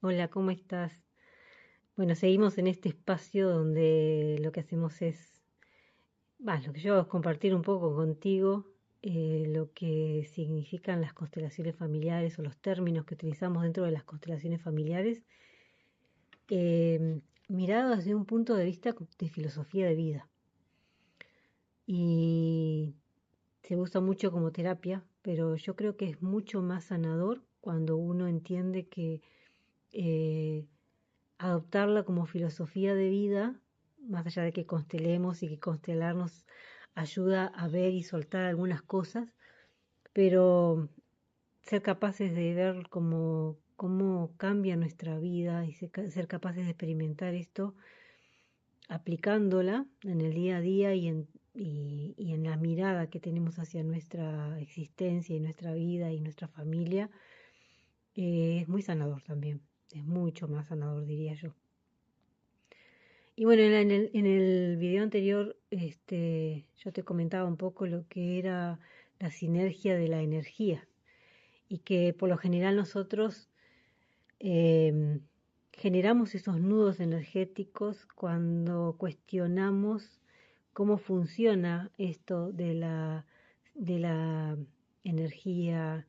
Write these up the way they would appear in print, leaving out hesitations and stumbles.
Hola, ¿cómo estás? Bueno, seguimos en este espacio donde lo que hacemos lo que yo hago es compartir un poco contigo lo que significan las constelaciones familiares o los términos que utilizamos dentro de las constelaciones familiares, mirados desde un punto de vista de filosofía de vida. Y se usa mucho como terapia, pero yo creo que es mucho más sanador cuando uno entiende que eh, adoptarla como filosofía de vida, más allá de que constelemos y que constelarnos ayuda a ver y soltar algunas cosas, pero ser capaces de ver cómo cambia nuestra vida y ser capaces de experimentar esto aplicándola en el día a día y en la mirada que tenemos hacia nuestra existencia y nuestra vida y nuestra familia, es muy sanador también, es mucho más sanador, diría yo. Y bueno, en el video anterior, yo te comentaba un poco lo que era la sinergia de la energía y que por lo general nosotros em, generamos esos nudos energéticos cuando cuestionamos cómo funciona esto de la energía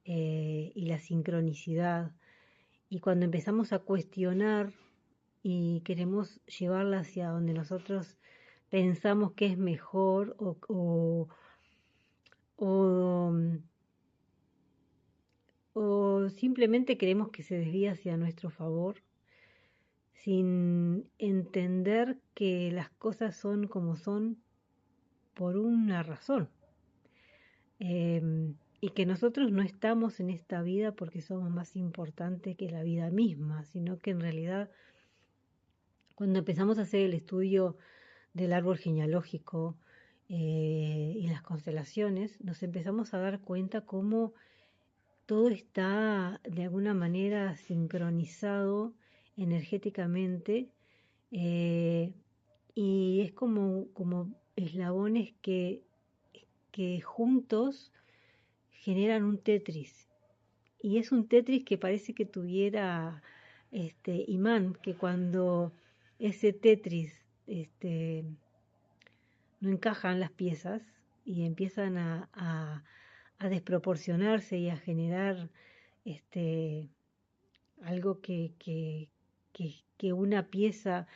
y la sincronicidad. Y cuando empezamos a cuestionar y queremos llevarla hacia donde nosotros pensamos que es mejor o, o simplemente queremos que se desvíe hacia nuestro favor, sin entender que las cosas son como son por una razón. Y que nosotros no estamos en esta vida porque somos más importantes que la vida misma, sino que en realidad cuando empezamos a hacer el estudio del árbol genealógico y las constelaciones, nos empezamos a dar cuenta cómo todo está de alguna manera sincronizado energéticamente, eh, y es como eslabones que juntos generan un Tetris. Y es un Tetris que parece que tuviera imán, que cuando ese Tetris no encajan las piezas y empiezan a desproporcionarse y a generar este, algo que una pieza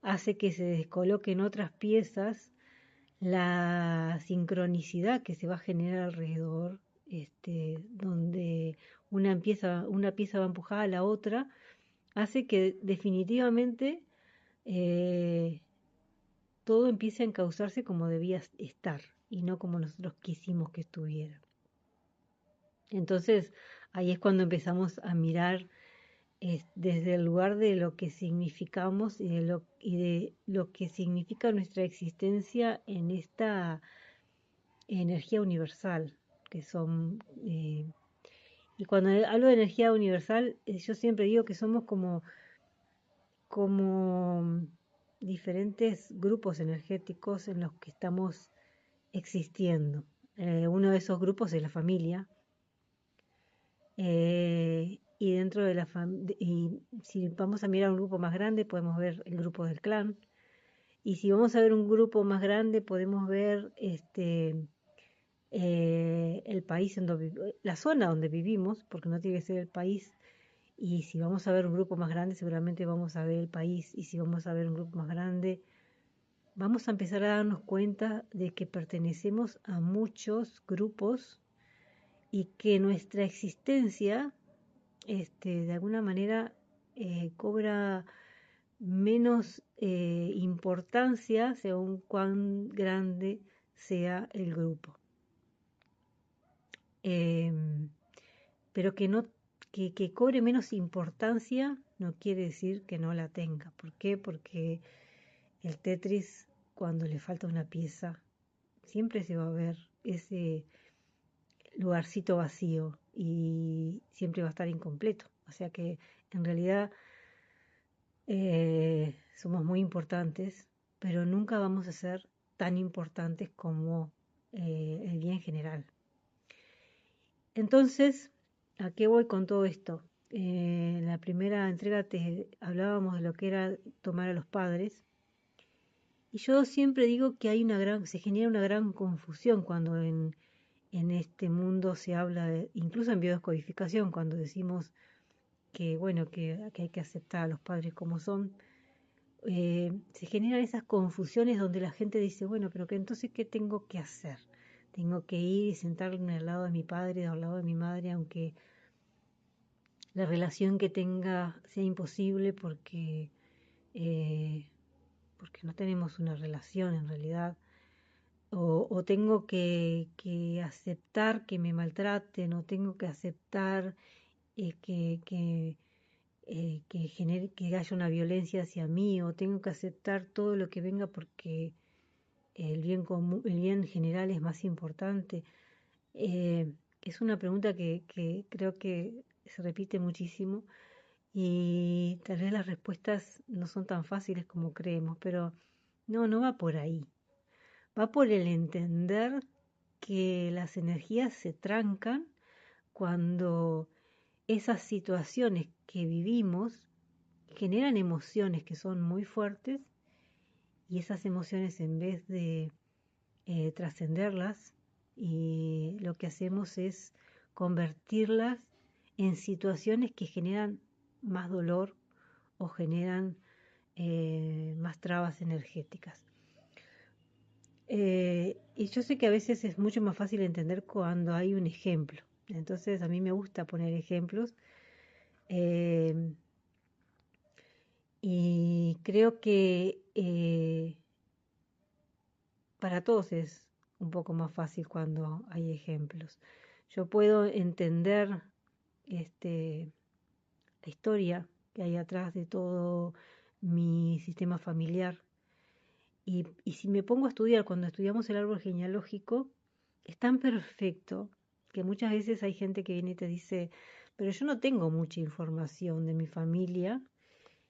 hace que se descoloquen otras piezas, la sincronicidad que se va a generar alrededor, donde una pieza va empujada a la otra, hace que definitivamente eh, todo empiece a encauzarse como debía estar y no como nosotros quisimos que estuviera. Entonces, ahí es cuando empezamos a mirar desde el lugar de lo que significamos y de lo que significa nuestra existencia en esta energía universal, que son... y cuando hablo de energía universal, yo siempre digo que somos como diferentes grupos energéticos en los que estamos existiendo. Uno de esos grupos es la familia. Y dentro de la familia, y si vamos a mirar un grupo más grande, podemos ver el grupo del clan. Y si vamos a ver un grupo más grande, podemos ver el país la zona donde vivimos, porque no tiene que ser el país. Y si vamos a ver un grupo más grande, seguramente vamos a ver el país. Y si vamos a ver un grupo más grande, vamos a empezar a darnos cuenta de que pertenecemos a muchos grupos y que nuestra existencia, de alguna manera, cobra menos importancia según cuán grande sea el grupo. Em, pero que cobre menos importancia no quiere decir que no la tenga. ¿Por qué? Porque el Tetris, cuando le falta una pieza, siempre se va a ver ese lugarcito vacío y siempre va a estar incompleto. O sea que en realidad somos muy importantes, pero nunca vamos a ser tan importantes como el bien general. Entonces, ¿a qué voy con todo esto? la primera entrega te hablábamos de lo que era tomar a los padres. Y yo siempre digo que se genera una gran confusión cuando en este mundo se habla incluso en biodescodificación, cuando decimos que, bueno, que hay que aceptar a los padres como son, se generan esas confusiones donde la gente dice, bueno, pero que entonces, ¿qué tengo que hacer? Tengo que ir y sentarme al lado de mi padre, al lado de mi madre, aunque la relación que tenga sea imposible eh, porque no tenemos una relación en realidad. O tengo que aceptar que me maltraten, o tengo que aceptar que haya una violencia hacia mí, o tengo que aceptar todo lo que venga porque el bien común, el bien general es más importante. Es una pregunta que creo que se repite muchísimo y tal vez las respuestas no son tan fáciles como creemos, pero no va por ahí. Va por el entender que las energías se trancan cuando esas situaciones que vivimos generan emociones que son muy fuertes y esas emociones en vez de trascenderlas y lo que hacemos es convertirlas en situaciones que generan más dolor o generan más trabas energéticas. Y yo sé que a veces es mucho más fácil entender cuando hay un ejemplo. Entonces a mí me gusta poner ejemplos eh, y creo que para todos es un poco más fácil cuando hay ejemplos. Yo puedo entender la historia que hay atrás de todo mi sistema familiar. Y si me pongo a estudiar, cuando estudiamos el árbol genealógico, es tan perfecto que muchas veces hay gente que viene y te dice, pero yo no tengo mucha información de mi familia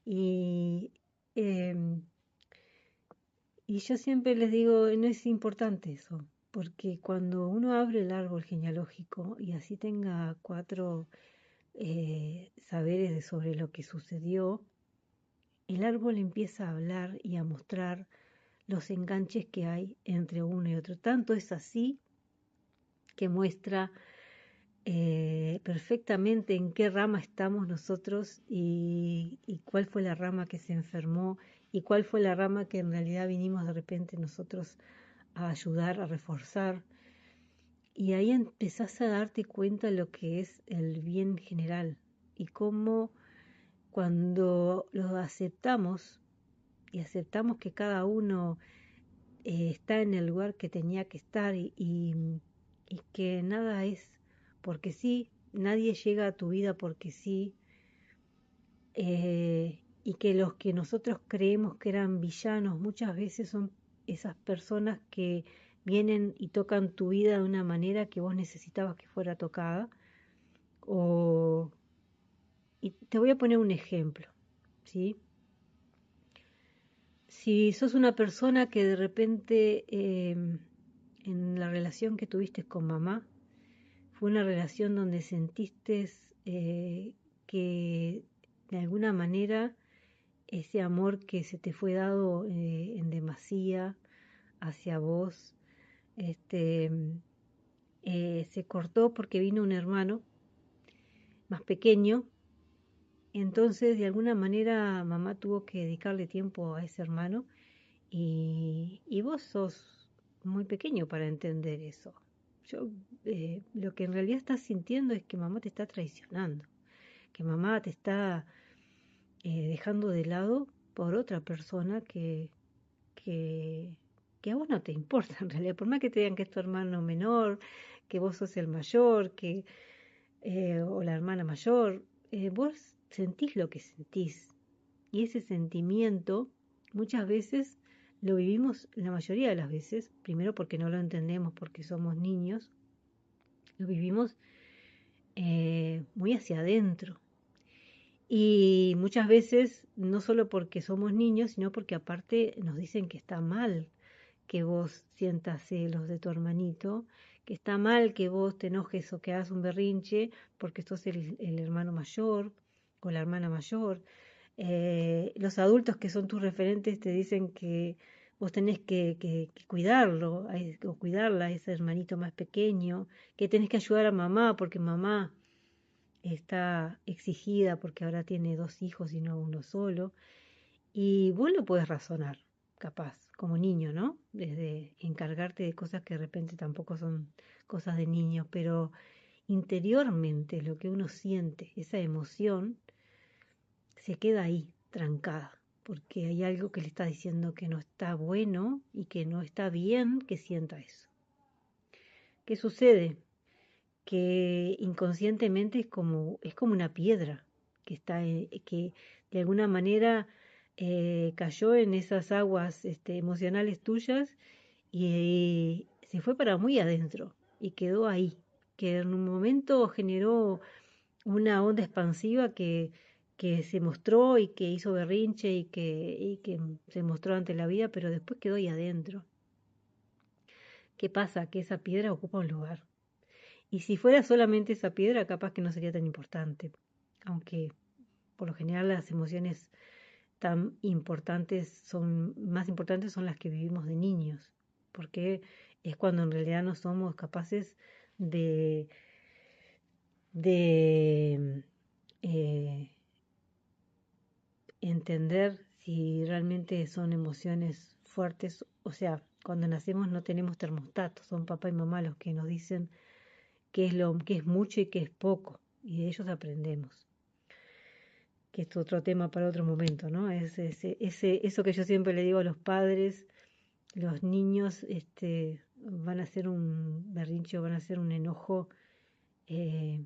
y, em, y yo siempre les digo, no es importante eso, porque cuando uno abre el árbol genealógico y así tenga 4 saberes sobre lo que sucedió, el árbol empieza a hablar y a mostrar los enganches que hay entre uno y otro. Tanto es así que muestra perfectamente en qué rama estamos nosotros y cuál fue la rama que se enfermó y cuál fue la rama que en realidad vinimos de repente nosotros a ayudar, a reforzar. Y ahí empezás a darte cuenta de lo que es el bien general y cómo cuando lo aceptamos y aceptamos que cada uno está en el lugar que tenía que estar y que nada es porque sí, nadie llega a tu vida porque sí, y que los que nosotros creemos que eran villanos muchas veces son esas personas que vienen y tocan tu vida de una manera que vos necesitabas que fuera tocada. O, y te voy a poner un ejemplo, ¿sí? Si sos una persona que de repente en la relación que tuviste con mamá, fue una relación donde sentiste que de alguna manera ese amor que se te fue dado en demasía hacia vos, este, se cortó porque vino un hermano más pequeño. Entonces, de alguna manera, mamá tuvo que dedicarle tiempo a ese hermano y vos sos muy pequeño para entender eso. Lo que en realidad estás sintiendo es que mamá te está traicionando, que mamá te está dejando de lado por otra persona que, que a vos no te importa en realidad, por más que te digan que es tu hermano menor, que vos sos el mayor, o la hermana mayor, vos sentís lo que sentís. Y ese sentimiento muchas veces lo vivimos, la mayoría de las veces, primero porque no lo entendemos, porque somos niños, lo vivimos muy hacia adentro. Y muchas veces no solo porque somos niños, sino porque aparte nos dicen que está mal que vos sientas celos de tu hermanito, que está mal que vos te enojes o que hagas un berrinche porque sos el hermano mayor, con la hermana mayor. Los adultos que son tus referentes te dicen que vos tenés que cuidarlo o cuidarla, a ese hermanito más pequeño, que tenés que ayudar a mamá porque mamá está exigida porque ahora tiene dos hijos y no uno solo. Y vos lo puedes razonar, capaz, como niño, ¿no? Desde encargarte de cosas que de repente tampoco son cosas de niño, pero interiormente lo que uno siente, esa emoción, se queda ahí, trancada, porque hay algo que le está diciendo que no está bueno y que no está bien que sienta eso. ¿Qué sucede? Que inconscientemente es como una piedra que está, que de alguna manera cayó en esas aguas emocionales tuyas y se fue para muy adentro y quedó ahí, que en un momento generó una onda expansiva que se mostró y que hizo berrinche y que se mostró ante la vida, pero después quedó ahí adentro. ¿Qué pasa? Que esa piedra ocupa un lugar. Y si fuera solamente esa piedra, capaz que no sería tan importante. Aunque por lo general las emociones tan importantes son, más importantes son las que vivimos de niños. Porque es cuando en realidad no somos capaces de, de entender si realmente son emociones fuertes. O sea, cuando nacemos no tenemos termostato, son papá y mamá los que nos dicen qué es lo que es mucho y qué es poco, y de ellos aprendemos. Que es otro tema para otro momento, ¿no? Eso que yo siempre le digo a los padres, los niños van a hacer un berrinche, van a hacer un enojo eh,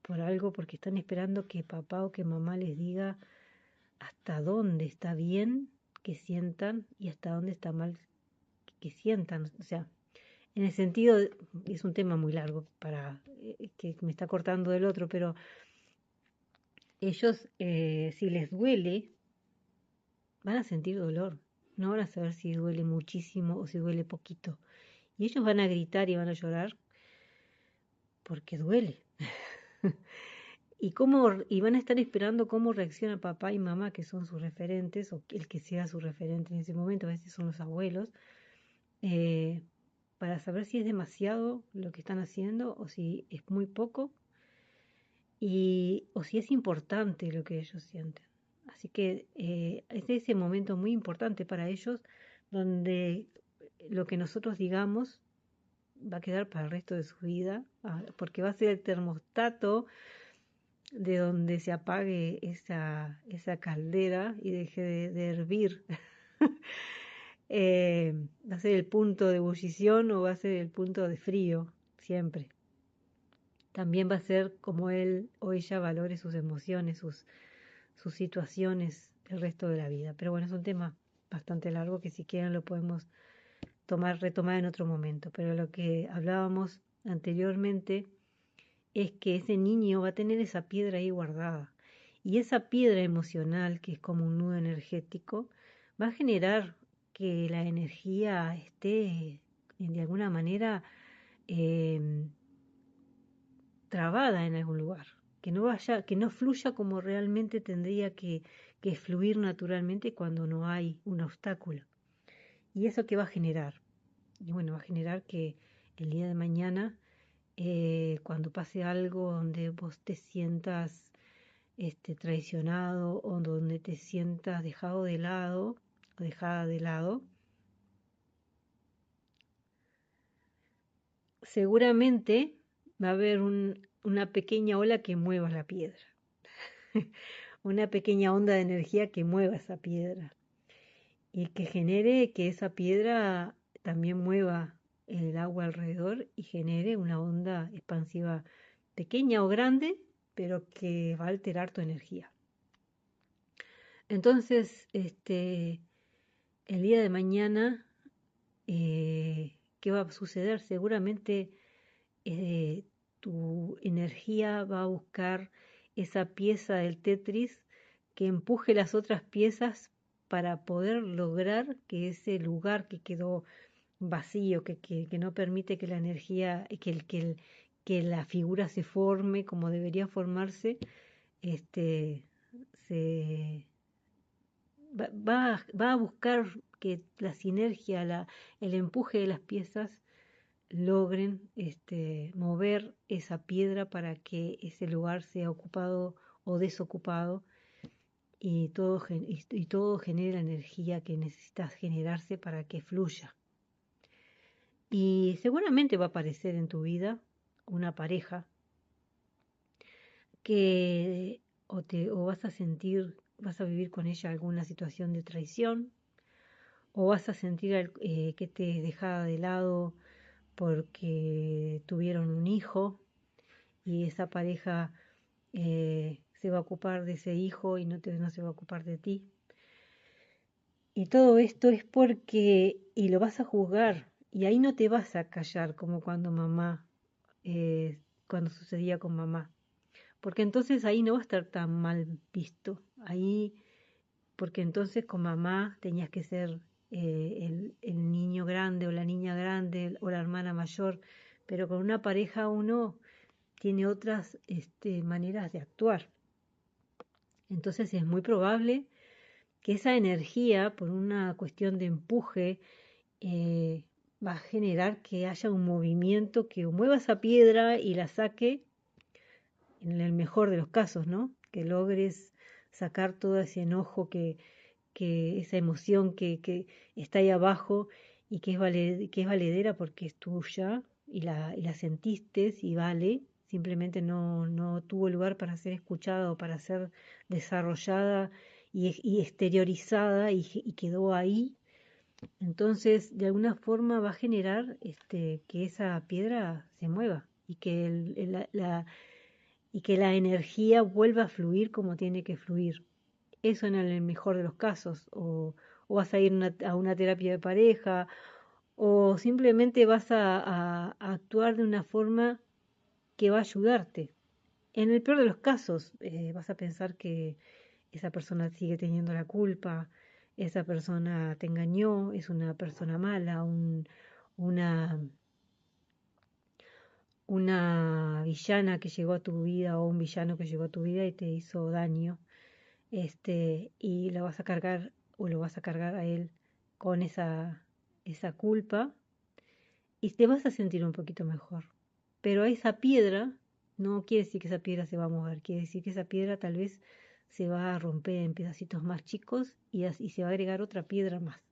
por algo porque están esperando que papá o que mamá les diga hasta dónde está bien que sientan y hasta dónde está mal que sientan. O sea, en el sentido, es un tema muy largo para que me está cortando del otro, pero ellos, si les duele, van a sentir dolor. No van a saber si duele muchísimo o si duele poquito. Y ellos van a gritar y van a llorar porque duele. Y van a estar esperando cómo reacciona papá y mamá, que son sus referentes, o el que sea su referente en ese momento, a veces son los abuelos, eh, para saber si es demasiado lo que están haciendo o si es muy poco o si es importante lo que ellos sienten. Así que es ese momento muy importante para ellos donde lo que nosotros digamos va a quedar para el resto de su vida, porque va a ser el termostato de donde se apague esa caldera y deje de hervir. Va a ser el punto de ebullición o va a ser el punto de frío, siempre. También va a ser como él o ella valore sus emociones, sus situaciones el resto de la vida. Pero bueno, es un tema bastante largo que si quieren lo podemos retomar en otro momento. Pero lo que hablábamos anteriormente es que ese niño va a tener esa piedra ahí guardada. Y esa piedra emocional, que es como un nudo energético, va a generar que la energía esté de alguna manera eh, trabada en algún lugar, que no fluya como realmente tendría que fluir naturalmente cuando no hay un obstáculo. ¿Y eso qué va a generar? Y bueno, va a generar que el día de mañana, cuando pase algo donde vos te sientas traicionado o donde te sientas dejado de lado o dejada de lado, seguramente va a haber una pequeña ola que mueva la piedra, una pequeña onda de energía que mueva esa piedra y que genere que esa piedra también mueva el agua alrededor y genere una onda expansiva pequeña o grande, pero que va a alterar tu energía. Entonces, el día de mañana, ¿qué va a suceder? Seguramente eh, tu energía va a buscar esa pieza del Tetris que empuje las otras piezas para poder lograr que ese lugar que quedó vacío, que no permite que la energía, que la figura se forme como debería formarse, va a buscar que la sinergia, el empuje de las piezas logren mover esa piedra para que ese lugar sea ocupado o desocupado y todo genere la energía que necesitas generarse para que fluya. Y seguramente va a aparecer en tu vida una pareja que o vas a vivir con ella alguna situación de traición, o vas a sentir que te es dejada de lado porque tuvieron un hijo y esa pareja se va a ocupar de ese hijo y no se va a ocupar de ti. Y todo esto es y lo vas a juzgar, y ahí no te vas a callar como cuando sucedía con mamá, porque entonces ahí no va a estar tan mal visto, porque entonces con mamá tenías que ser el niño grande o la niña grande o la hermana mayor, pero con una pareja uno tiene otras maneras de actuar. Entonces es muy probable que esa energía, por una cuestión de empuje, va a generar que haya un movimiento que mueva esa piedra y la saque, en el mejor de los casos, ¿no? Que logres sacar todo ese enojo, esa emoción que está ahí abajo y que es valedera porque es tuya y la sentiste y vale, simplemente no tuvo lugar para ser escuchada o para ser desarrollada y exteriorizada y quedó ahí. Entonces, de alguna forma va a generar que esa piedra se mueva y que la energía vuelva a fluir como tiene que fluir. Eso en el mejor de los casos. O vas a ir a una terapia de pareja, o simplemente vas a actuar de una forma que va a ayudarte. En el peor de los casos, vas a pensar que esa persona sigue teniendo la culpa, esa persona te engañó, es una persona mala, una, una villana que llegó a tu vida o un villano que llegó a tu vida y te hizo daño, y lo vas a cargar o lo vas a cargar a él con esa culpa y te vas a sentir un poquito mejor. Pero esa piedra no quiere decir que esa piedra se va a mover, quiere decir que esa piedra tal vez se va a romper en pedacitos más chicos y se va a agregar otra piedra más,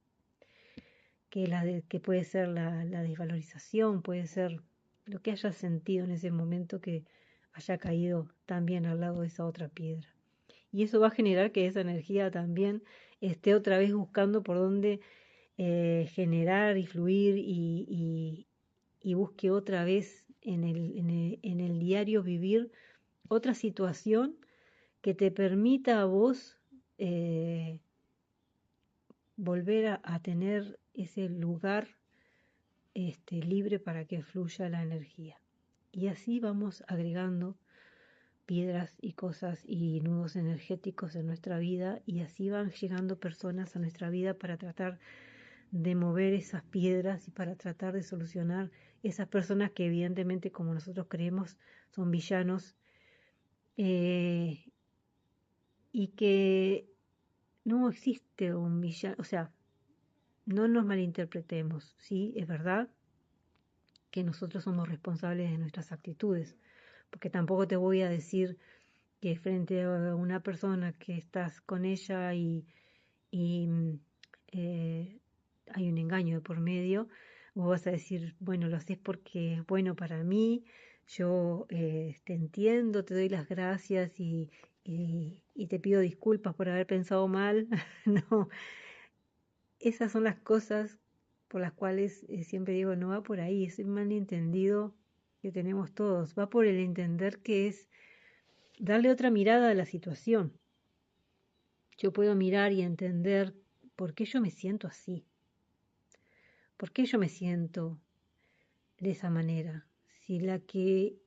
que puede ser la desvalorización, puede ser lo que hayas sentido en ese momento que haya caído también al lado de esa otra piedra. Y eso va a generar que esa energía también esté otra vez buscando por dónde generar y fluir y busque otra vez en el diario vivir otra situación que te permita a vos volver a tener ese lugar libre para que fluya la energía. Y así vamos agregando piedras y cosas y nudos energéticos en nuestra vida, y así van llegando personas a nuestra vida para tratar de mover esas piedras y para tratar de solucionar esas personas que evidentemente, como nosotros creemos, son villanos, eh, y que no existe un villano. O sea, no nos malinterpretemos, ¿sí? Es verdad que nosotros somos responsables de nuestras actitudes, porque tampoco te voy a decir que frente a una persona que estás con ella y hay un engaño de por medio, vos vas a decir, bueno, lo haces porque es bueno para mí, yo te entiendo, te doy las gracias y te pido disculpas por haber pensado mal. No, esas son las cosas por las cuales siempre digo, no va por ahí, es un malentendido que tenemos todos, va por el entender que es darle otra mirada a la situación. Yo puedo mirar y entender por qué yo me siento así, por qué yo me siento de esa manera. Si la que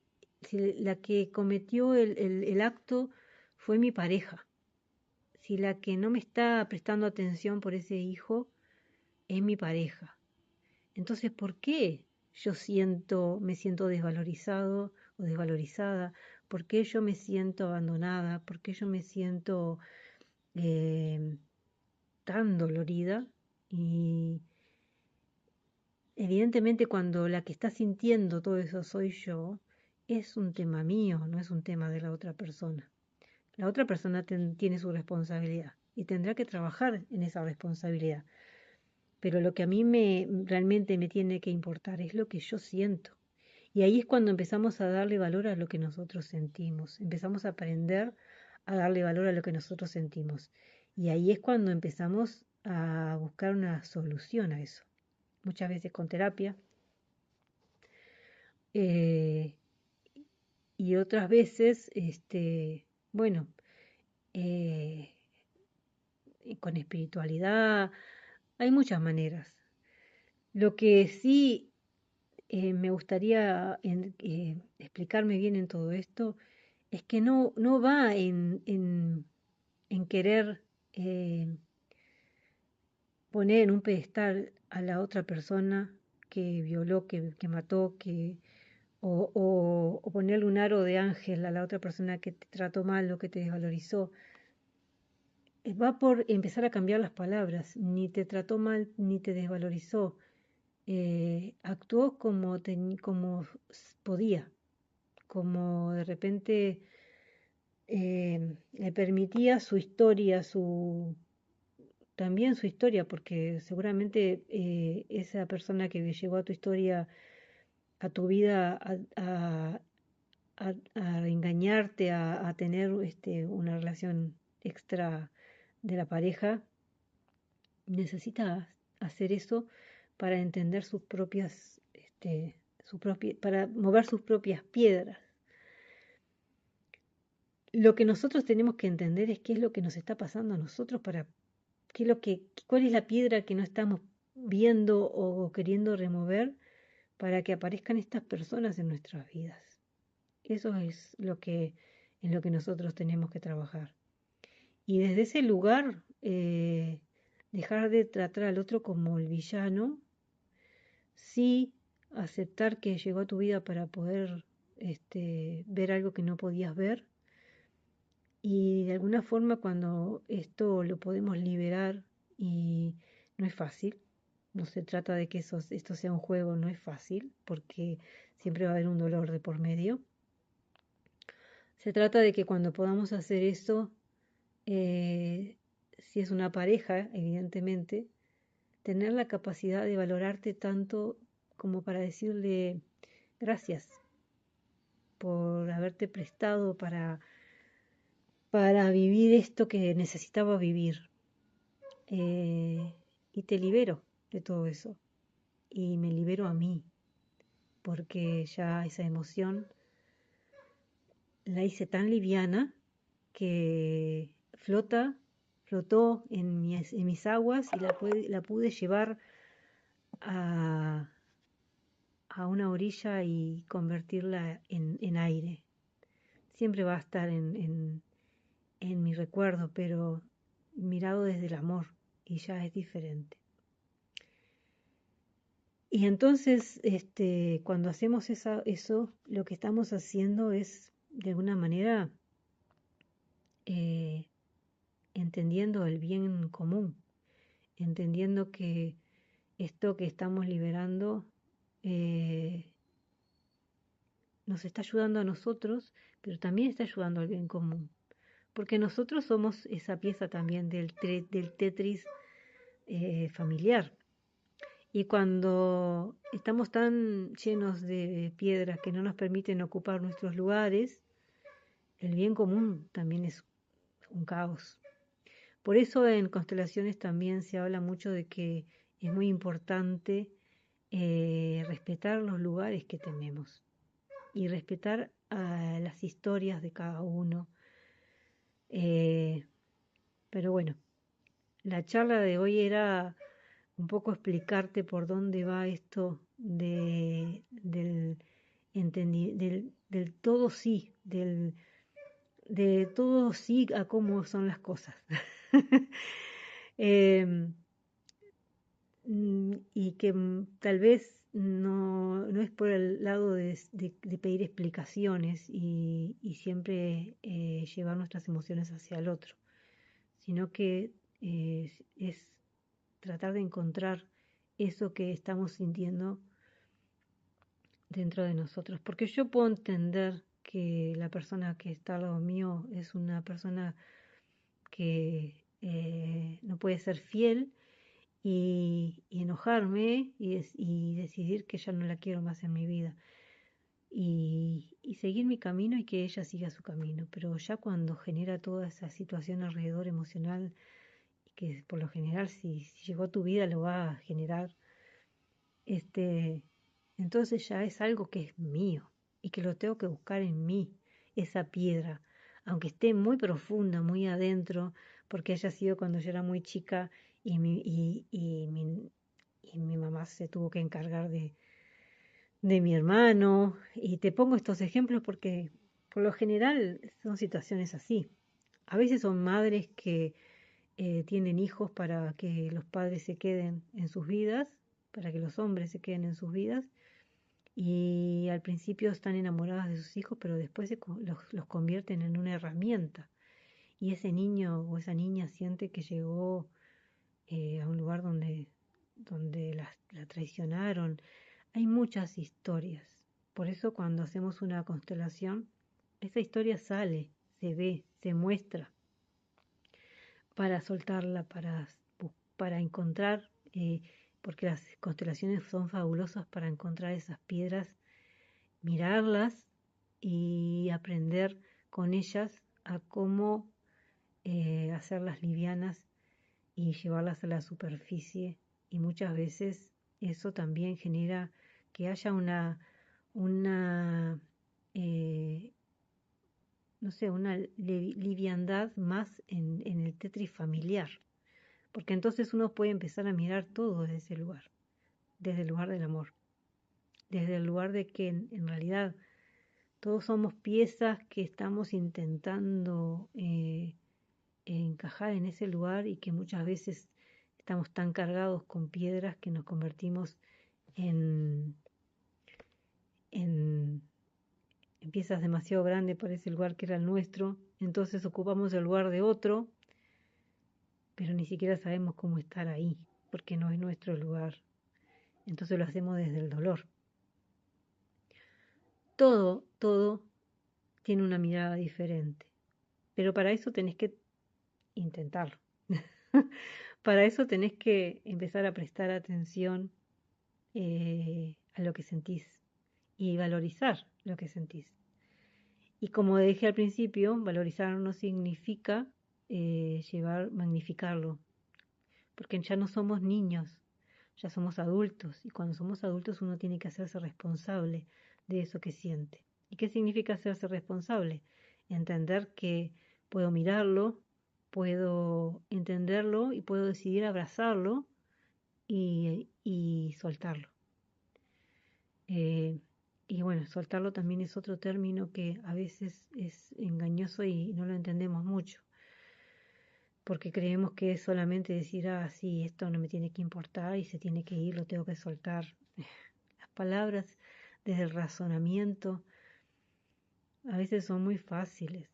cometió el acto fue mi pareja, si la que no me está prestando atención por ese hijo es mi pareja, entonces ¿por qué me siento desvalorizado o desvalorizada? ¿Por qué yo me siento abandonada? ¿Por qué yo me siento eh, tan dolorida? Y evidentemente cuando la que está sintiendo todo eso soy yo, es un tema mío, no es un tema de la otra persona. La otra persona tiene su responsabilidad y tendrá que trabajar en esa responsabilidad. Pero lo que a mí realmente me tiene que importar es lo que yo siento. Y ahí es cuando empezamos a darle valor a lo que nosotros sentimos. Empezamos a aprender a darle valor a lo que nosotros sentimos. Y ahí es cuando empezamos a buscar una solución a eso. Muchas veces con terapia. eh, y otras veces, bueno, eh, con espiritualidad. Hay muchas maneras. Lo que sí me gustaría explicarme bien en todo esto es que no va en querer eh, poner en un pedestal a la otra persona que violó, que mató, o ponerle un aro de ángel a la otra persona que te trató mal o que te desvalorizó. Va por empezar a cambiar las palabras. Ni te trató mal ni te desvalorizó. Actuó como podía, como de repente le permitía su historia, también su historia, porque seguramente esa persona que llegó a tu historia, a tu vida, a engañarte, a tener una relación extra de la pareja, necesita hacer eso para entender sus propias, para mover sus propias piedras. Lo que nosotros tenemos que entender es qué es lo que nos está pasando a nosotros cuál es la piedra que no estamos viendo o queriendo remover para que aparezcan estas personas en nuestras vidas. Eso es en lo que nosotros tenemos que trabajar. Y desde ese lugar, dejar de tratar al otro como el villano, sí aceptar que llegó a tu vida para poder ver algo que no podías ver. Y de alguna forma cuando esto lo podemos liberar, y no es fácil, no se trata de que esto sea un juego, no es fácil, porque siempre va a haber un dolor de por medio. Se trata de que cuando podamos hacer eso, si es una pareja, evidentemente, tener la capacidad de valorarte tanto como para decirle gracias por haberte prestado para vivir esto que necesitaba vivir. Y te libero de todo eso. Y me libero a mí, porque ya esa emoción la hice tan liviana que flotó en mis aguas y la pude llevar a, a una orilla y convertirla en aire. Siempre va a estar en mi recuerdo, pero mirado desde el amor, y ya es diferente. Y entonces, cuando hacemos eso, lo que estamos haciendo es, de alguna manera, eh, entendiendo el bien común, entendiendo que esto que estamos liberando eh, nos está ayudando a nosotros, pero también está ayudando al bien común. Porque nosotros somos esa pieza también del Tetris familiar. Y cuando estamos tan llenos de piedras que no nos permiten ocupar nuestros lugares, el bien común también es un caos. Por eso en constelaciones también se habla mucho de que es muy importante respetar los lugares que tenemos y respetar las historias de cada uno. Pero bueno, la charla de hoy era un poco explicarte por dónde va esto del todo sí, de todo sí a cómo son las cosas. Y que tal vez no es por el lado de pedir explicaciones y siempre llevar nuestras emociones hacia el otro, sino que es tratar de encontrar eso que estamos sintiendo dentro de nosotros. Porque yo puedo entender que la persona que está al lado mío es una persona que no puede ser fiel y enojarme y decidir que ya no la quiero más en mi vida y seguir mi camino y que ella siga su camino. Pero ya cuando genera toda esa situación alrededor emocional, que por lo general si llegó a tu vida lo va a generar, este, entonces ya es algo que es mío y que lo tengo que buscar en mí, esa piedra, aunque esté muy profunda, muy adentro, porque haya sido cuando yo era muy chica y mi mamá se tuvo que encargar de mi hermano. Y te pongo estos ejemplos porque por lo general son situaciones así. A veces son madres que tienen hijos para que los padres se queden en sus vidas, para que los hombres se queden en sus vidas, y al principio están enamoradas de sus hijos, pero después los convierten en una herramienta. Y ese niño o esa niña siente que llegó a un lugar donde la traicionaron. Hay muchas historias. Por eso cuando hacemos una constelación, esa historia sale, se ve, se muestra para soltarla, para encontrar, porque las constelaciones son fabulosas para encontrar esas piedras, mirarlas y aprender con ellas a cómo hacerlas livianas y llevarlas a la superficie. Y muchas veces eso también genera que haya una eh, no sé, una liviandad más en el Tetris familiar. Porque entonces uno puede empezar a mirar todo desde ese lugar, desde el lugar del amor, desde el lugar de que en realidad todos somos piezas que estamos intentando encajar en ese lugar y que muchas veces estamos tan cargados con piedras que nos convertimos en, en, en piezas demasiado grandes para ese lugar que era el nuestro. Entonces ocupamos el lugar de otro, pero ni siquiera sabemos cómo estar ahí, porque no es nuestro lugar. Entonces lo hacemos desde el dolor. Todo tiene una mirada diferente, pero para eso tenés que intentarlo. Para eso tenés que empezar a prestar atención a lo que sentís y valorizar lo que sentís. Y como dije al principio, valorizar no significa magnificarlo, porque ya no somos niños, ya somos adultos, y cuando somos adultos uno tiene que hacerse responsable de eso que siente. ¿Y qué significa hacerse responsable? Entender que puedo mirarlo, puedo entenderlo y puedo decidir abrazarlo y soltarlo. Eh, y bueno, soltarlo también es otro término que a veces es engañoso y no lo entendemos mucho, porque creemos que es solamente decir, ah, sí, esto no me tiene que importar y se tiene que ir, lo tengo que soltar. Las palabras desde el razonamiento a veces son muy fáciles,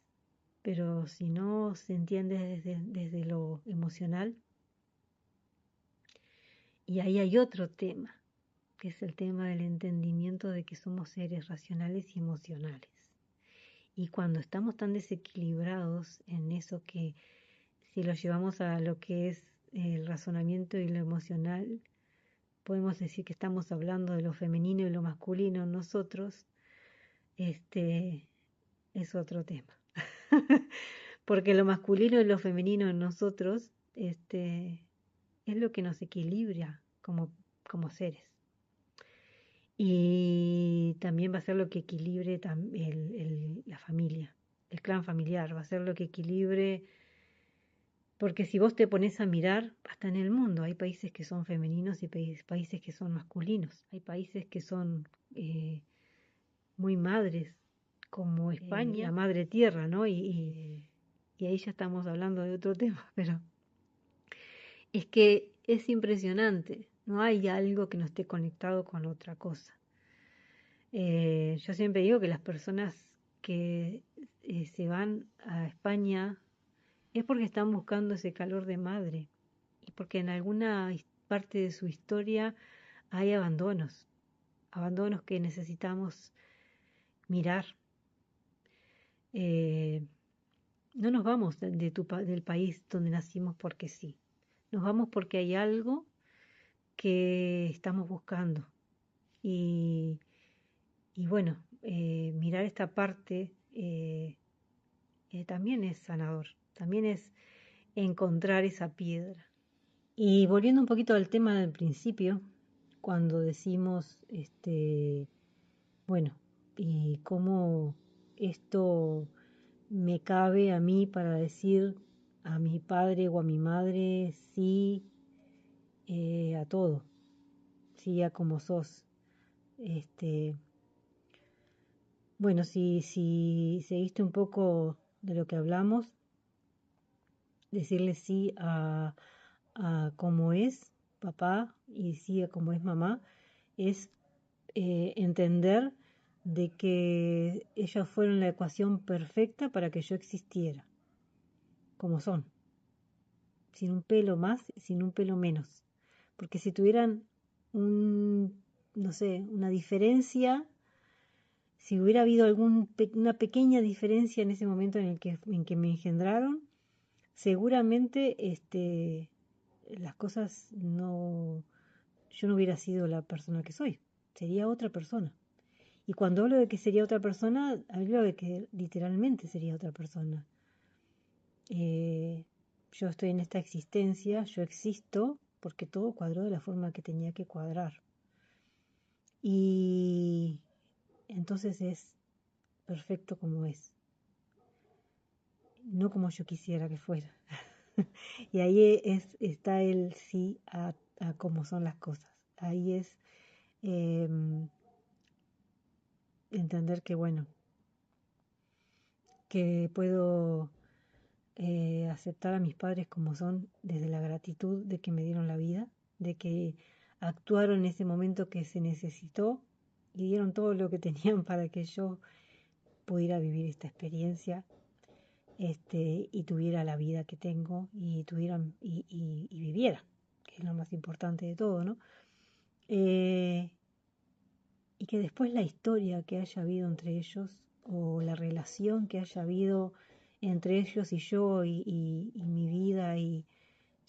pero si no se entiende desde lo emocional, y ahí hay otro tema, que es el tema del entendimiento de que somos seres racionales y emocionales. Y cuando estamos tan desequilibrados en eso que si lo llevamos a lo que es el razonamiento y lo emocional, podemos decir que estamos hablando de lo femenino y lo masculino en nosotros, este es otro tema. Porque lo masculino y lo femenino en nosotros, es lo que nos equilibra como seres. Y también va a ser lo que equilibre la familia, el clan familiar, va a ser lo que equilibre, porque si vos te pones a mirar, hasta en el mundo hay países que son femeninos y países que son masculinos, hay países que son muy madres, como España, la madre tierra, ¿no? Y ahí ya estamos hablando de otro tema, pero es que es impresionante no hay algo que no esté conectado con otra cosa. Yo siempre digo que las personas que se van a España es porque están buscando ese calor de madre y porque en alguna parte de su historia hay abandonos, abandonos que necesitamos mirar. Eh, no nos vamos del país donde nacimos porque sí, nos vamos porque hay algo que estamos buscando. Y, y bueno, mirar esta parte también es sanador, también es encontrar esa piedra. Y volviendo un poquito al tema del principio, cuando decimos, bueno, y cómo esto me cabe a mí para decir a mi padre o a mi madre sí, a todo, sí a como sos. Este, bueno, si seguiste un poco de lo que hablamos, decirle sí a cómo es papá y sí a cómo es mamá, es entender de que ellos fueron la ecuación perfecta para que yo existiera, como son, sin un pelo más, sin un pelo menos. Porque si tuvieran un, no sé, una diferencia, si hubiera habido una pequeña diferencia en ese momento en que me engendraron, seguramente las cosas no, yo no hubiera sido la persona que soy, sería otra persona. Y cuando hablo de que sería otra persona, hablo de que literalmente sería otra persona. Eh, yo estoy en esta existencia, yo existo porque todo cuadró de la forma que tenía que cuadrar. Y entonces es perfecto como es, no como yo quisiera que fuera. Y ahí está el sí a cómo son las cosas. Ahí es entender que, bueno, que puedo aceptar a mis padres como son desde la gratitud de que me dieron la vida, de que actuaron en ese momento que se necesitó y dieron todo lo que tenían para que yo pudiera vivir esta experiencia y tuviera la vida que tengo y viviera, que es lo más importante de todo, ¿no? Eh, y que después la historia que haya habido entre ellos o la relación que haya habido entre ellos y yo y mi vida y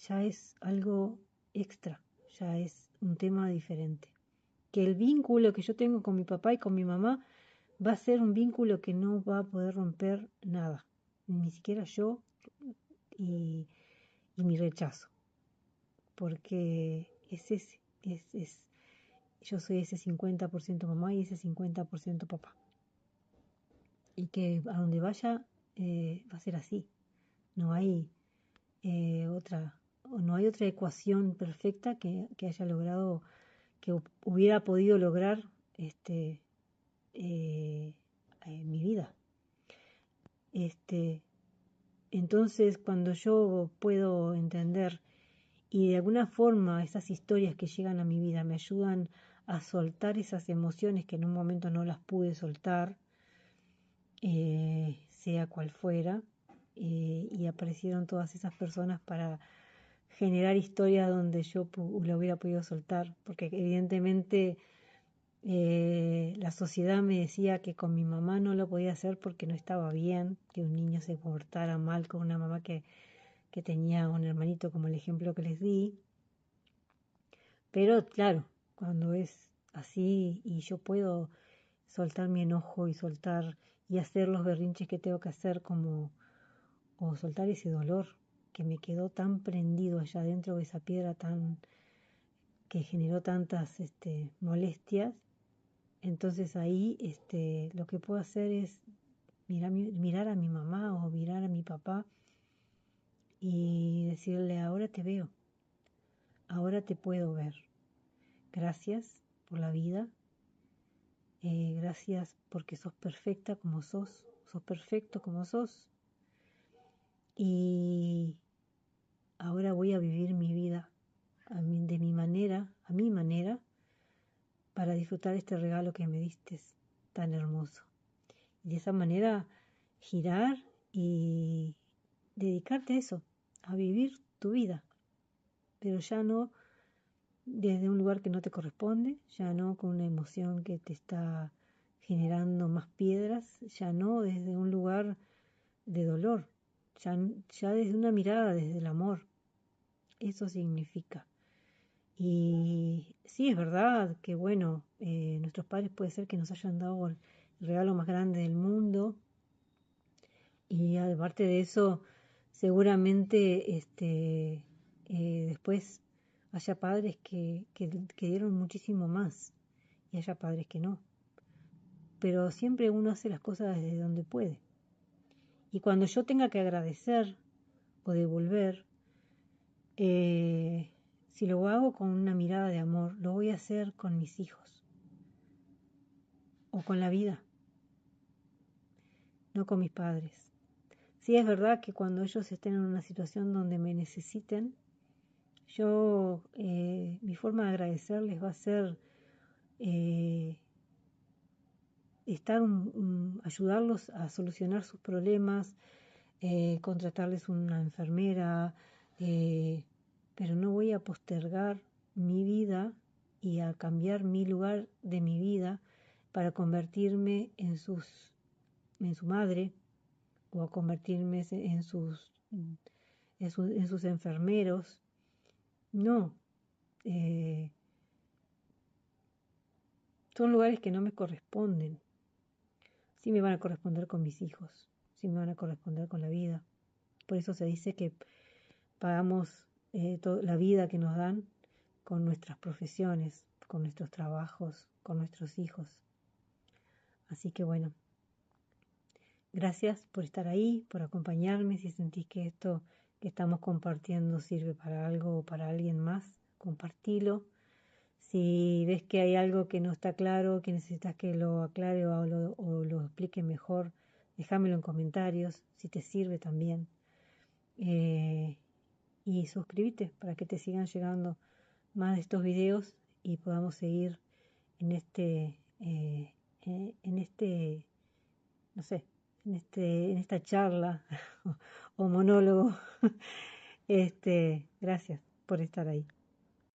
ya es algo extra, ya es un tema diferente. Que el vínculo que yo tengo con mi papá y con mi mamá va a ser un vínculo que no va a poder romper nada, ni siquiera yo y, y mi rechazo, porque es ese, yo soy ese 50% mamá y ese 50% papá. Y que a donde vaya va a ser así. No hay otra, no hay otra ecuación perfecta que haya logrado, que hubiera podido lograr este, eh, mi vida. Este, entonces, cuando yo puedo entender y de alguna forma esas historias que llegan a mi vida me ayudan a soltar esas emociones que en un momento no las pude soltar, sea cual fuera, y aparecieron todas esas personas para generar historias donde yo lo hubiera podido soltar, porque evidentemente la sociedad me decía que con mi mamá no lo podía hacer porque no estaba bien, que un niño se portara mal con una mamá que tenía un hermanito como el ejemplo que les di, pero claro, cuando es así y yo puedo soltar mi enojo y soltar y hacer los berrinches que tengo que hacer como o soltar ese dolor que me quedó tan prendido allá adentro de esa piedra tan que generó tantas molestias, entonces ahí lo que puedo hacer es mirar a mi mamá o mirar a mi papá y decirle, ahora te veo, ahora te puedo ver, gracias por la vida, gracias porque sos perfecta como sos perfecto como sos y ahora voy a vivir mi vida de mi manera, disfrutar este regalo que me diste tan hermoso. Y de esa manera girar y dedicarte a eso, a vivir tu vida, pero ya no desde un lugar que no te corresponde, ya no con una emoción que te está generando más piedras, ya no desde un lugar de dolor, ya desde una mirada, desde el amor. Eso significa. Y sí, es verdad que, bueno, nuestros padres puede ser que nos hayan dado el regalo más grande del mundo y aparte de eso, seguramente después haya padres que dieron muchísimo más y haya padres que no. Pero siempre uno hace las cosas desde donde puede. Y cuando yo tenga que agradecer o devolver, si lo hago con una mirada de amor, lo voy a hacer con mis hijos o con la vida, no con mis padres. Sí, es verdad que cuando ellos estén en una situación donde me necesiten, mi forma de agradecerles va a ser eh, ayudarlos a solucionar sus problemas, contratarles una enfermera, pero no voy a postergar mi vida y a cambiar mi lugar de mi vida para convertirme en su madre o a convertirme en sus enfermeros. No, eh, son lugares que no me corresponden. Sí me van a corresponder con mis hijos, sí me van a corresponder con la vida. Por eso se dice que pagamos la vida que nos dan con nuestras profesiones, con nuestros trabajos, con nuestros hijos. Así que bueno, gracias por estar ahí, por acompañarme. Si sentís que esto que estamos compartiendo sirve para algo o para alguien más, compartilo. Si ves que hay algo que no está claro, que necesitas que lo aclare o lo explique mejor, déjamelo en comentarios, si te sirve también. Y suscríbete para que te sigan llegando más de estos videos y podamos seguir en no sé, en esta charla o monólogo. Gracias por estar ahí.